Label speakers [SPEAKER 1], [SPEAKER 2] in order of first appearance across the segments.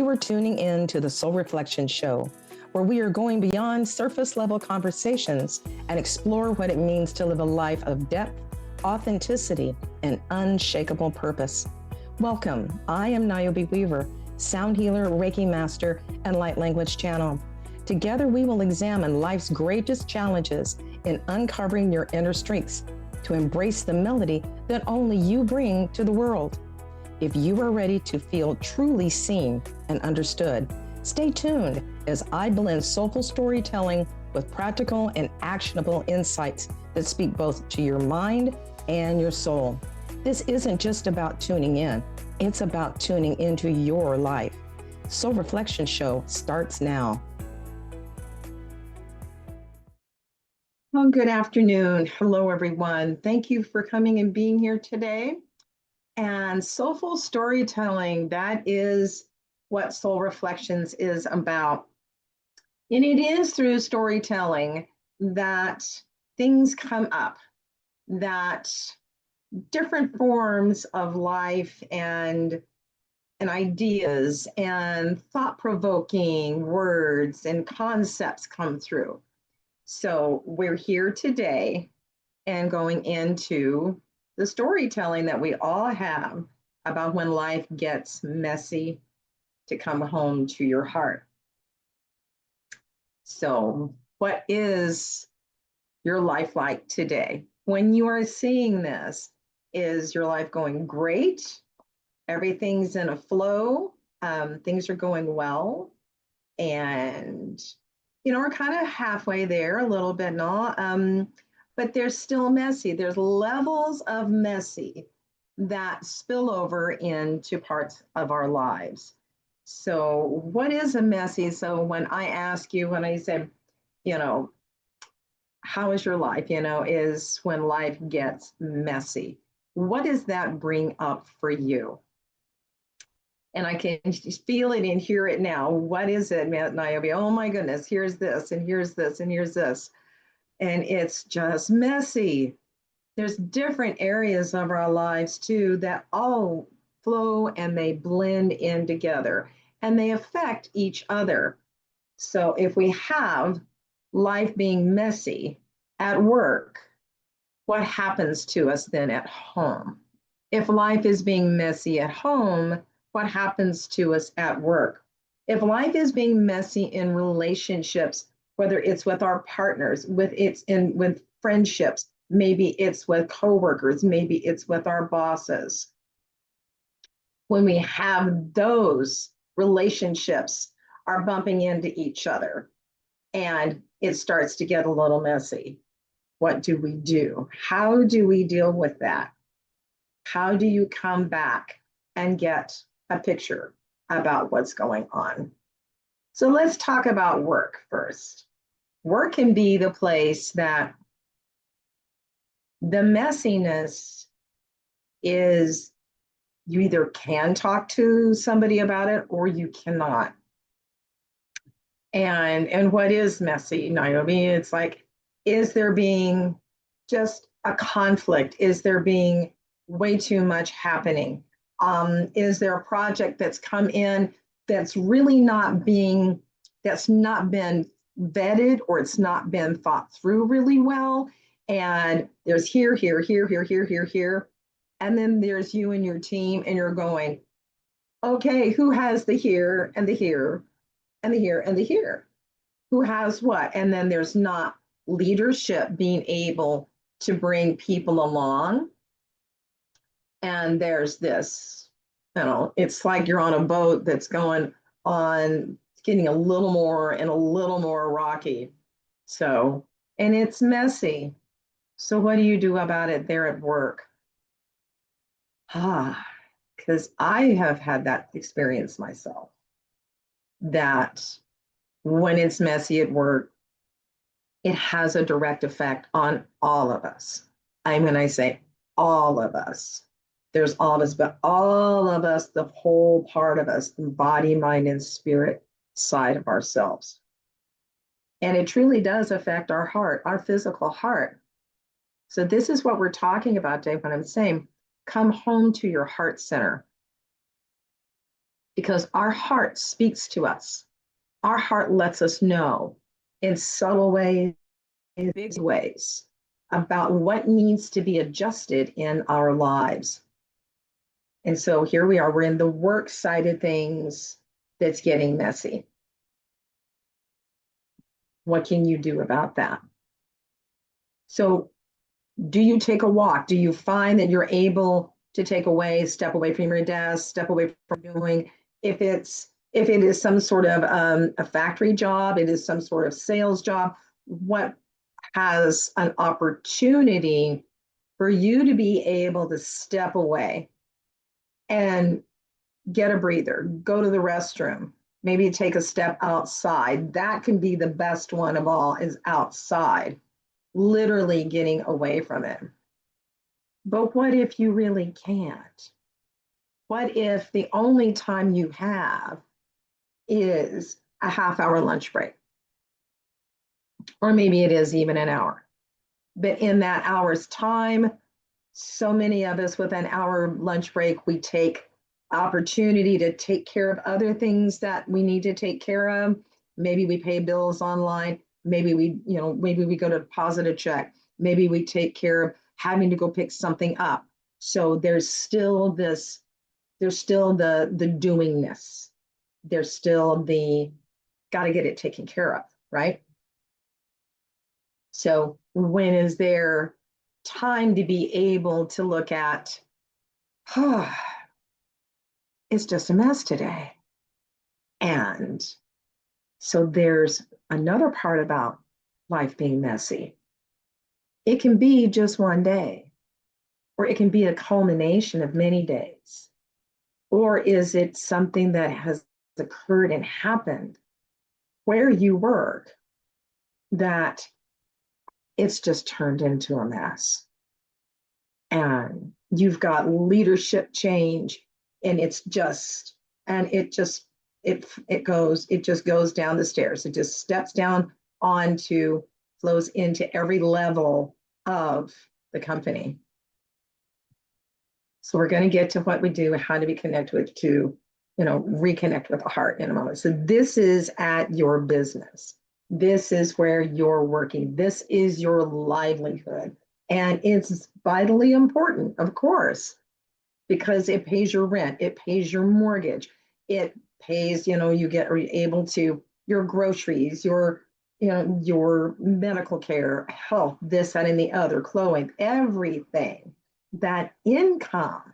[SPEAKER 1] are tuning in to the Soul Reflection Show, where we are going beyond surface level conversations and explore what it means to live a life of depth, authenticity, and unshakable purpose. Welcome. I am Niobe Weaver, sound healer, Reiki master, and light language channel. Together, we will examine life's greatest challenges in uncovering your inner strengths to embrace the melody that only you bring to the world. If you are ready to feel truly seen and understood, stay tuned as I blend soulful storytelling with practical and actionable insights that speak both to your mind and your soul. This isn't just about tuning in, it's about tuning into your life. Soul Reflection Show starts now. Well, good afternoon. Hello, everyone. Thank you for coming and being here today. And soulful storytelling, that is what Soul Reflections is about. And it is through storytelling that things come up, that different forms of life and ideas and thought-provoking words and concepts come through. So we're here today and going into the storytelling that we all have about when life gets messy to come home to your heart. So what is your life like today? When you are seeing this, is your life going great? Everything's in a flow. Things are going well. And, we're kind of halfway there, a little bit not. But they're still messy. There's levels of messy that spill over into parts of our lives. So what is a messy? So when I ask you, when I say, how is your life, is when life gets messy. What does that bring up for you? And I can just feel it and hear it now. What is it, Niobe? Oh my goodness, here's this, and here's this, and here's this. And it's just messy. There's different areas of our lives too that all flow and they blend in together and they affect each other. So if we have life being messy at work, what happens to us then at home? If life is being messy at home, what happens to us at work? If life is being messy in relationships, whether it's with our partners, with friendships, maybe it's with coworkers, maybe it's with our bosses. When we have those relationships are bumping into each other and it starts to get a little messy, what do we do? How do we deal with that? How do you come back and get a picture about what's going on? So let's talk about work first. Work can be the place that the messiness is, you either can talk to somebody about it or you cannot. And what is messy, Niobe? It's like, is there being just a conflict? Is there being way too much happening? Is there a project that's come in that's really that's not been vetted, or it's not been thought through really well? And there's here, and then there's you and your team, and you're going, okay, who has the here and the here and the here and the here? Who has what? And then there's not leadership being able to bring people along. And there's this, it's like you're on a boat that's going on, getting a little more and a little more rocky. So, and it's messy. So what do you do about it there at work? Because I have had that experience myself, that when it's messy at work, it has a direct effect on all of us. When I say all of us, there's all of us, but all of us, the whole part of us, the body, mind, and spirit side of ourselves. And it truly does affect our heart, our physical heart. So this is what we're talking about today when I'm saying, come home to your heart center. because our heart speaks to us. Our heart lets us know in subtle ways, in big ways, about what needs to be adjusted in our lives. And so here we are, we're in the work side of things that's getting messy. What can you do about that? So, do you take a walk? Do you find that you're able to step away from your desk, step away from doing, if it is some sort of a factory job, it is some sort of sales job, what has an opportunity for you to be able to step away and get a breather, go to the restroom, maybe take a step outside. That can be the best one of all, is outside, literally getting away from it. But what if you really can't? What if the only time you have is a half-hour lunch break? Or maybe it is even an hour. But in that hour's time, so many of us with an hour lunch break, we take opportunity to take care of other things that we need to take care of. Maybe we pay bills online. Maybe we go to deposit a check. Maybe we take care of having to go pick something up. So there's still the doingness. There's still the got to get it taken care of, right? So when is there time to be able to look at, oh, it's just a mess today. And so there's another part about life being messy. It can be just one day, or it can be a culmination of many days. Or is it something that has occurred and happened where you work that it's just turned into a mess? And you've got leadership change, and it just goes down the stairs. It just steps down flows into every level of the company. So we're going to get to what we do, how do we connect reconnect with the heart in a moment. So this is at your business. This is where you're working. This is your livelihood. And it's vitally important, of course, because it pays your rent, it pays your mortgage, it pays, are able to, your groceries, your medical care, health, this, that, and the other, clothing, everything. That income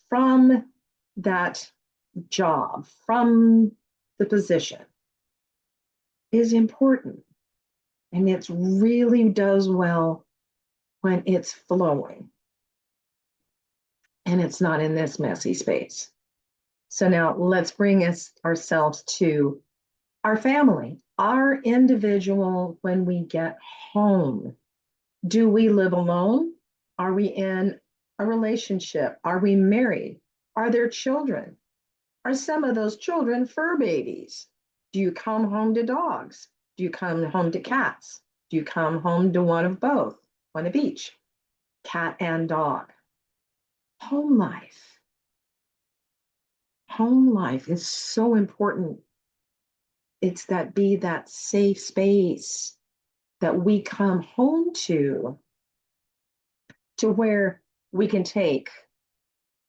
[SPEAKER 1] from that job, from the position, is important. And it really does well when it's flowing and it's not in this messy space. So now let's bring ourselves to our family, our individual. When we get home, do we live alone? Are we in a relationship? Are we married? Are there children? Are some of those children fur babies? Do you come home to dogs? Do you come home to cats? Do you come home to one of both, one of each, cat and dog? Home life. Home life is so important. It's that safe space that we come home to where we can take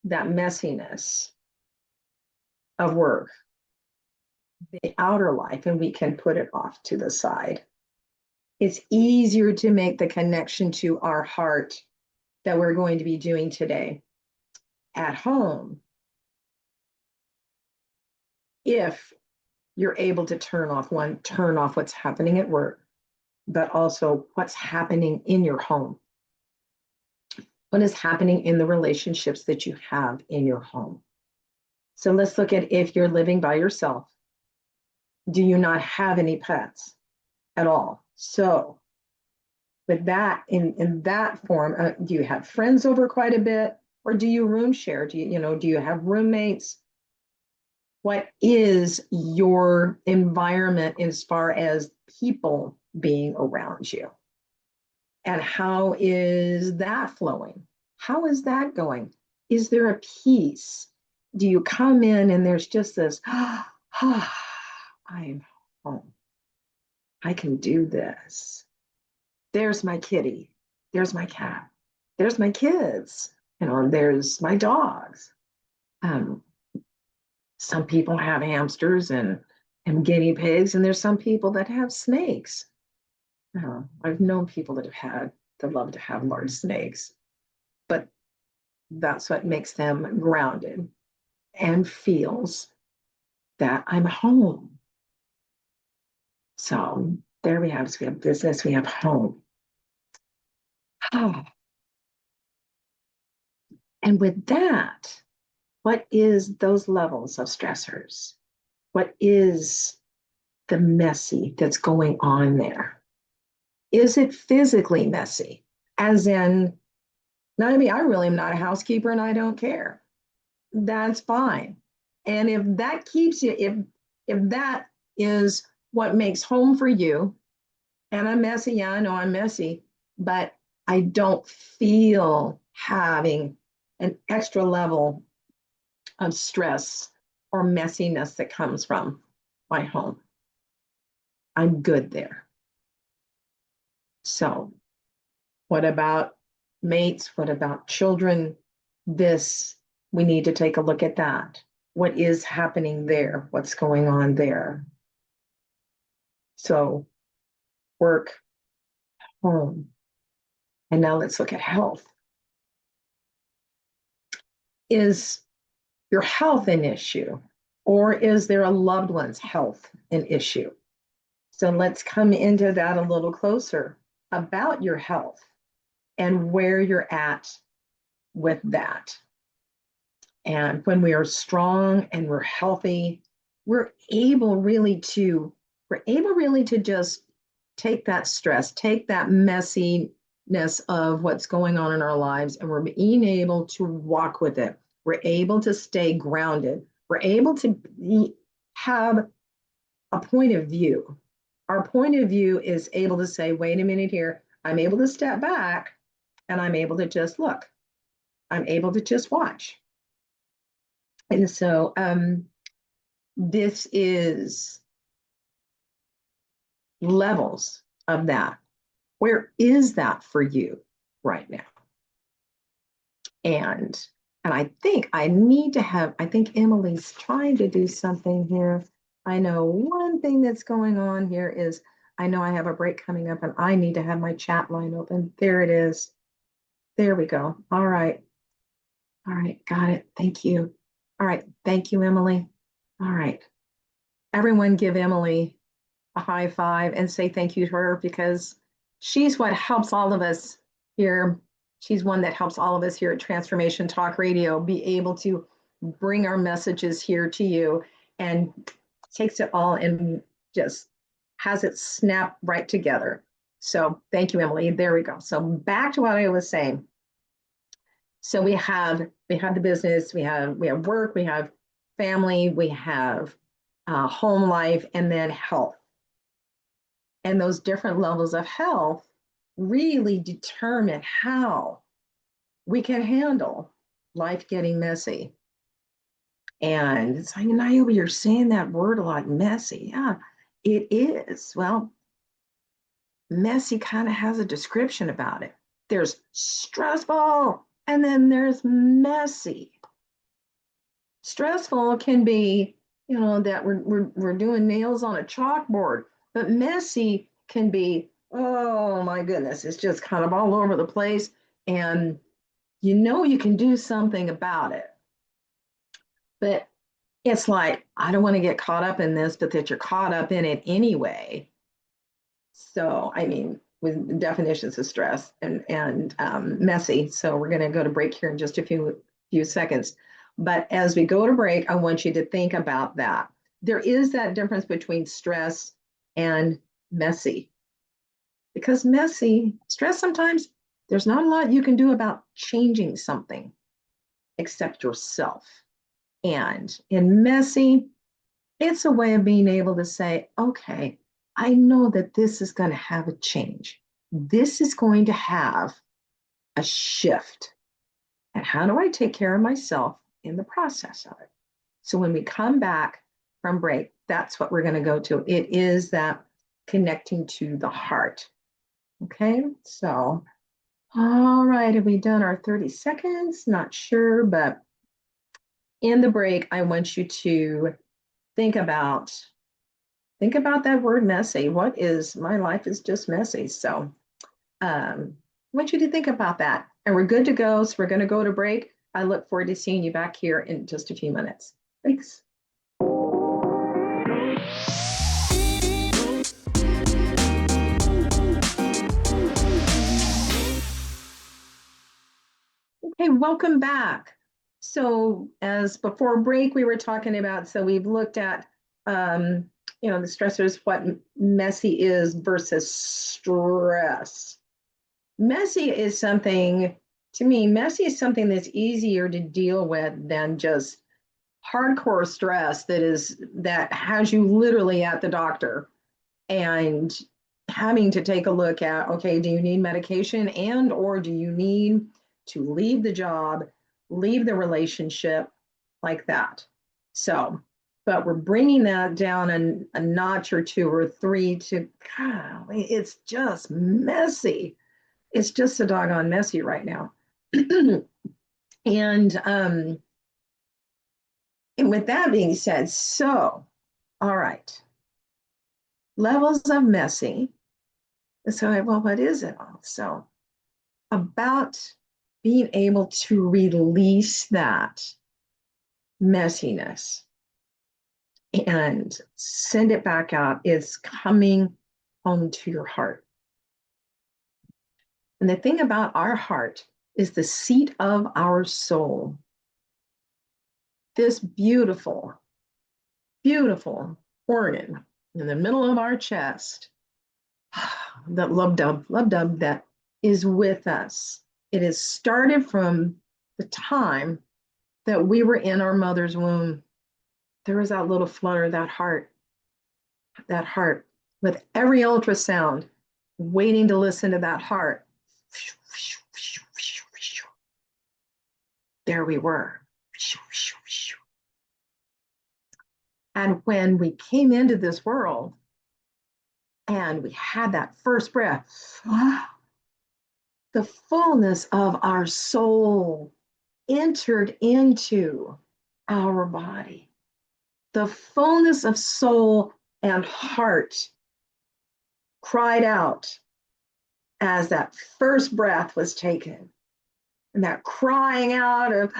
[SPEAKER 1] that messiness of work, the outer life, and we can put it off to the side. It's easier to make the connection to our heart that we're going to be doing today at home if you're able to turn off what's happening at work, but also what's happening in your home. What is happening in the relationships that you have in your home? So let's look at, if you're living by yourself, do you not have any pets at all? So with that, in that form, do you have friends over quite a bit, or do you room share? Do you have roommates? What is your environment as far as people being around you? And how is that flowing? How is that going? Is there a peace? do you come in and there's just this, I'm home. I can do this. There's my kitty. There's my cat. There's my kids. There's my dogs. Um, some people have hamsters and guinea pigs, and there's some people that have snakes. I've known people that love to have large snakes, but that's what makes them grounded and feels that I'm home. So there we have. So we have business, we have home. And with that, what is those levels of stressors? What is the messy that's going on there? Is it physically messy? As in, no, I mean, I really am not a housekeeper and I don't care. That's fine. And if that keeps you, if that is what makes home for you, and I'm messy, yeah, I know I'm messy, but I don't feel having an extra level of stress or messiness that comes from my home. I'm good there. So, what about mates? What about children? We need to take a look at that. What is happening there? What's going on there? So, work, home. And now let's look at health. Is your health an issue? Or is there a loved one's health an issue? So let's come into that a little closer about your health and where you're at with that. And when we are strong and we're healthy, we're able really to just take that stress, take that messiness of what's going on in our lives, and we're being able to walk with it. We're able to stay grounded. We're able to have a point of view. Our point of view is able to say, wait a minute here, I'm able to step back and I'm able to just look. I'm able to just watch. And so this is levels of that. Where is that for you right now? And I think I think Emily's trying to do something here. I know one thing that's going on here is I know I have a break coming up and I need to have my chat line open. There it is. There we go. All right. All right. Got it. Thank you. All right. Thank you, Emily. All right. Everyone give Emily a high five and say thank you to her because she's what helps all of us here. She's one that helps all of us here at Transformation Talk Radio be able to bring our messages here to you and takes it all and just has it snap right together. So thank you, Emily. There we go. So back to what I was saying. So we have the business, we have work, we have family, we have home life, and then health. And those different levels of health really determine how we can handle life getting messy. And it's like, Niobe, you're saying that word a lot, messy. Yeah, it is. Well, messy kind of has a description about it. There's stressful, and then there's messy. Stressful can be, that we're doing nails on a chalkboard, but messy can be, oh my goodness, it's just kind of all over the place, and you can do something about it. But it's like, I don't want to get caught up in this, but that you're caught up in it anyway. So, I mean, with definitions of stress and messy. So we're going to go to break here in just a few seconds. But as we go to break, I want you to think about that. There is that difference between stress and messy. Because stress sometimes, there's not a lot you can do about changing something except yourself. And in messy, it's a way of being able to say, okay, I know that this is going to have a change. This is going to have a shift. And how do I take care of myself in the process of it. So when we come back from break, that's what we're going to go to. It is that connecting to the heart. Okay, so, all right, have we done our 30 seconds? Not sure, but in the break, I want you to think about that word messy. What is, my life is just messy. So I want you to think about that. And we're good to go. So we're going to go to break. I look forward to seeing you back here in just a few minutes. Thanks. Okay, welcome back. So as before break, we were talking about, so we've looked at, the stressors, what messy is versus stress. Messy is something, to me, messy is something that's easier to deal with than just hardcore stress that has you literally at the doctor and having to take a look at, okay, do you need medication and or do you need to leave the job, leave the relationship, like that. So, but we're bringing that down a notch or two or three to, God, it's just messy. It's just so doggone messy right now. And with that being said, so, all right, levels of messy. So, well, what is it all? So, about being able to release that messiness and send it back out is coming home to your heart. And the thing about our heart is the seat of our soul. This beautiful, beautiful organ in the middle of our chest, that love dub that is with us. It is started from the time that we were in our mother's womb. There was that little flutter, that heart with every ultrasound, waiting to listen to that heart. There we were. And when we came into this world and we had that first breath, the fullness of our soul entered into our body. The fullness of soul and heart cried out as that first breath was taken. And that crying out of,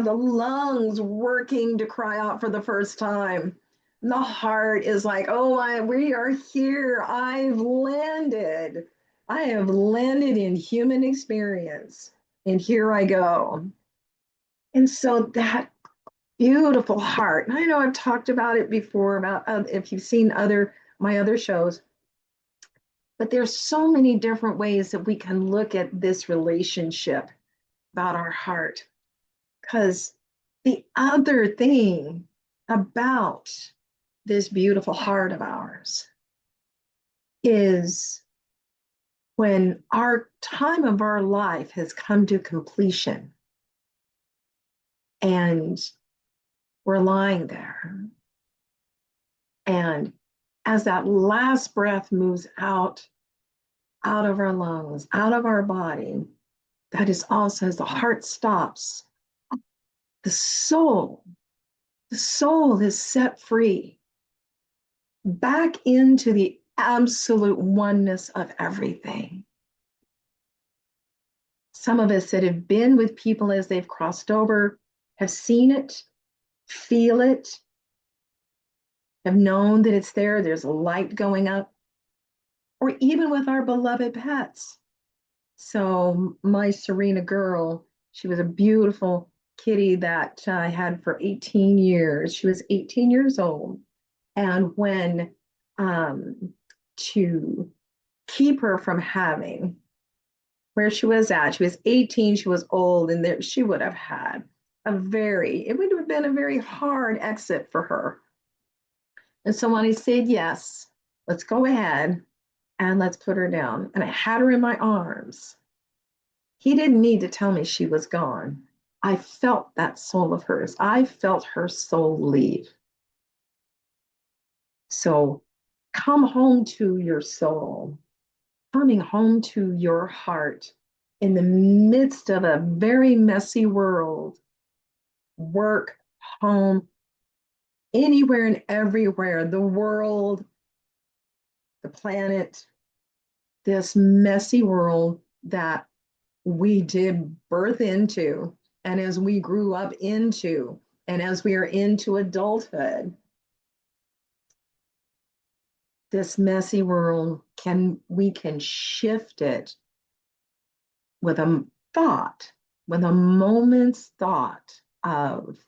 [SPEAKER 1] the lungs working to cry out for the first time. And the heart is like, oh, we are here. I've landed. I have landed in human experience. And here I go. And so that beautiful heart, and I know I've talked about it before, about if you've seen my other shows, but there's so many different ways that we can look at this relationship about our heart. Because the other thing about this beautiful heart of ours is when our time of our life has come to completion and we're lying there. And as that last breath moves out of our lungs, out of our body, that is also as the heart stops, the soul is set free back into the absolute oneness of everything. Some of us that have been with people as they've crossed over have seen it, feel it, have known that it's there, there's a light going up, or even with our beloved pets. So my Serena girl, she was a beautiful kitty that I had for 18 years. She was 18 years old. And when to keep her from having where she was 18, she was old, and there she would have had it would have been a very hard exit for her. And so when I said, yes, let's go ahead and let's put her down. And I had her in my arms. He didn't need to tell me she was gone. I felt that soul of hers. I felt her soul leave. So come home to your soul, coming home to your heart in the midst of a very messy world, work, home, anywhere and everywhere, the world, the planet, this messy world that we did birth into. And as we grew up into, and as we are into adulthood, this messy world we can shift it with a thought, with a moment's thought of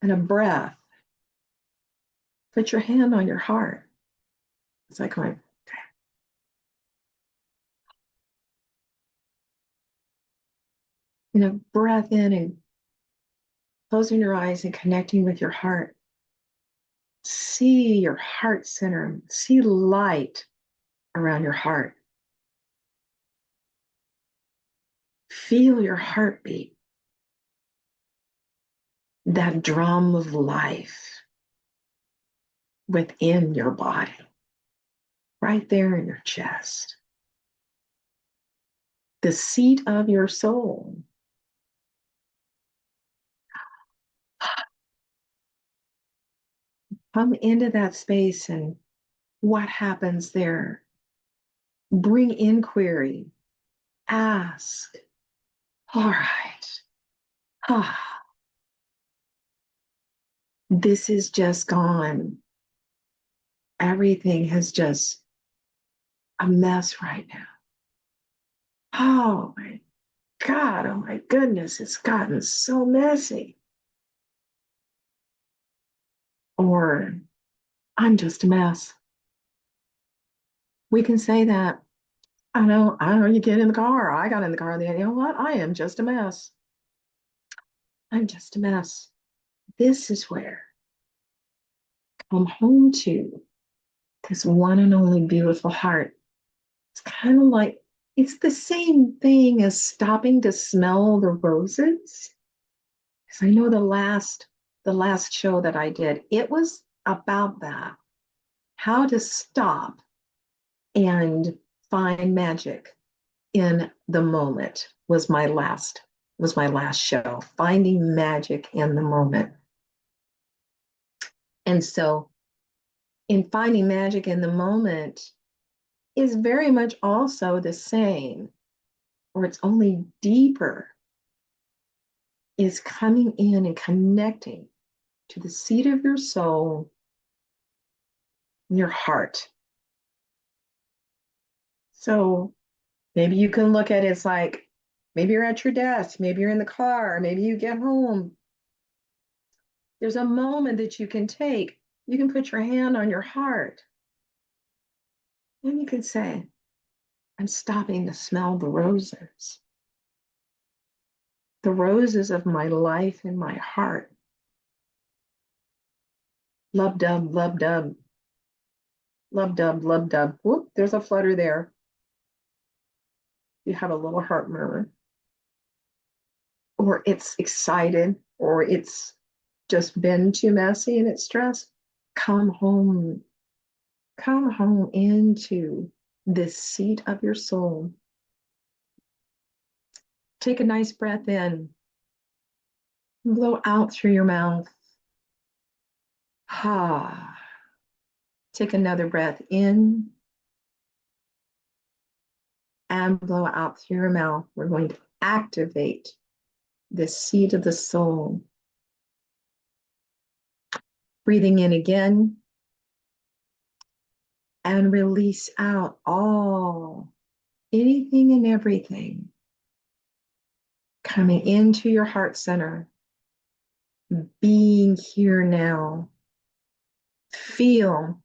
[SPEAKER 1] and a breath. Put your hand on your heart. It's like going, breath in and closing your eyes and connecting with your heart. See your heart center. See light around your heart. Feel your heartbeat, that drum of life within your body, right there in your chest. The seat of your soul. Come into that space and what happens there? Bring inquiry. Ask. All right. This is just gone. Everything has just a mess right now. Oh my God, oh my goodness, it's gotten so messy. Or I'm just a mess. We can say that. I know you get in the car. I got in the car the other day. You know what? I am just a mess. I'm just a mess. This is where come home to this one and only beautiful heart. It's kind of like it's the same thing as stopping to smell the roses. Because I know the last show that I did, it was about that. How to stop and find magic in the moment was my last show. Finding magic in the moment. And so in finding magic in the moment is very much also the same, or it's only deeper, is coming in and connecting to the seat of your soul, your heart. So maybe you can look at it as like, maybe you're at your desk, maybe you're in the car, maybe you get home. There's a moment that you can take. You can put your hand on your heart. And you can say, I'm stopping to smell the roses. The roses of my life in my heart. Love dub, love dub. Love dub, love dub. Whoop, there's a flutter there. You have a little heart murmur. Or it's excited, or it's just been too messy and it's stressed. Come home. Come home into this seat of your soul. Take a nice breath in. Blow out through your mouth. Ha. Take another breath in and blow out through your mouth. We're going to activate this seat of the soul. Breathing in again and release out anything and everything coming into your heart center, being here now. Feel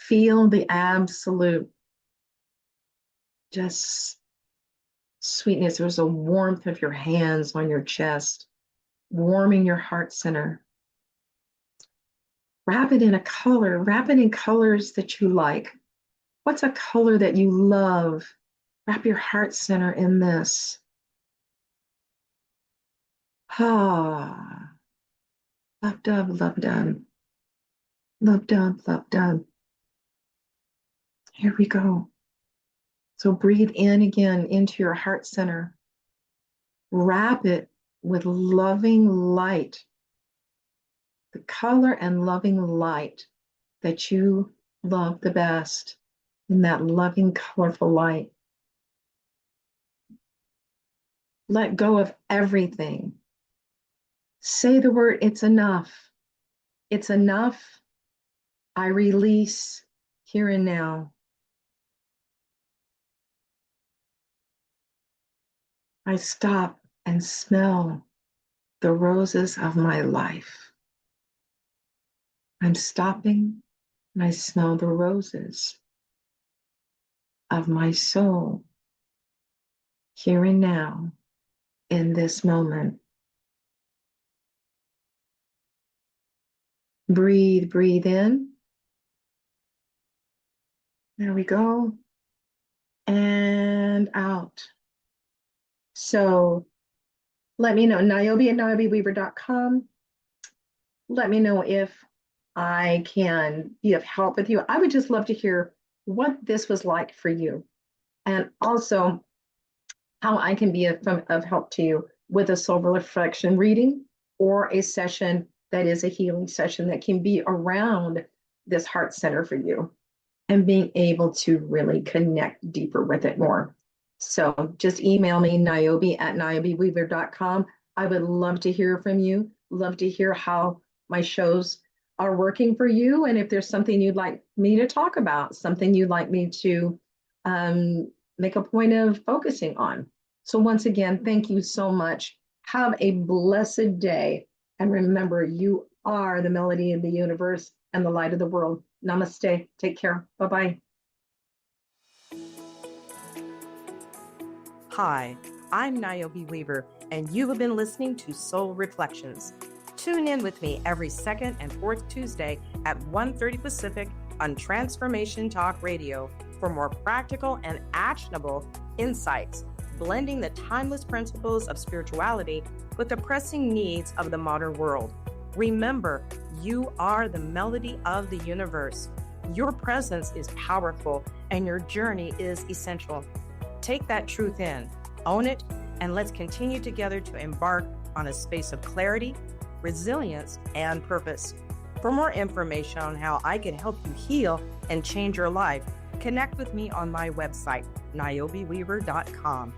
[SPEAKER 1] the absolute just sweetness. There's a warmth of your hands on your chest, warming your heart center. Wrap it in a color, wrap it in colors that you like. What's a color that you love? Wrap your heart center in this. Ah, love dub, love dub, love dub, love dub. Here we go. So breathe in again into your heart center. Wrap it with loving light, the color and loving light that you love the best, in that loving, colorful light. Let go of everything. Say the word, it's enough. It's enough. I release here and now. I stop and smell the roses of my life. I'm stopping and I smell the roses of my soul here and now in this moment. Breathe, breathe in. There we go. And out. So let me know, Niobe at niobeweaver.com. Let me know if I can be of help with you. I would just love to hear what this was like for you, and also how I can be of help to you with a soul reflection reading or a session that is a healing session that can be around this heart center for you and being able to really connect deeper with it more. So just email me, Niobe at niobeweaver.com. I would love to hear from you, love to hear how my shows are working for you. And if there's something you'd like me to talk about, something you'd like me to make a point of focusing on. So once again, thank you so much. Have a blessed day. And remember, you are the melody of the universe and the light of the world. Namaste. Take care. Bye-bye.
[SPEAKER 2] Hi, I'm Niobe Weaver, and you have been listening to Soul Reflections. Tune in with me every second and fourth Tuesday at 1:30 Pacific on Transformation Talk Radio for more practical and actionable insights, blending the timeless principles of spirituality with the pressing needs of the modern world. Remember, you are the melody of the universe. Your presence is powerful, and your journey is essential. Take that truth in, own it, and let's continue together to embark on a space of clarity, resilience, and purpose. For more information on how I can help you heal and change your life, connect with me on my website, niobeweaver.com.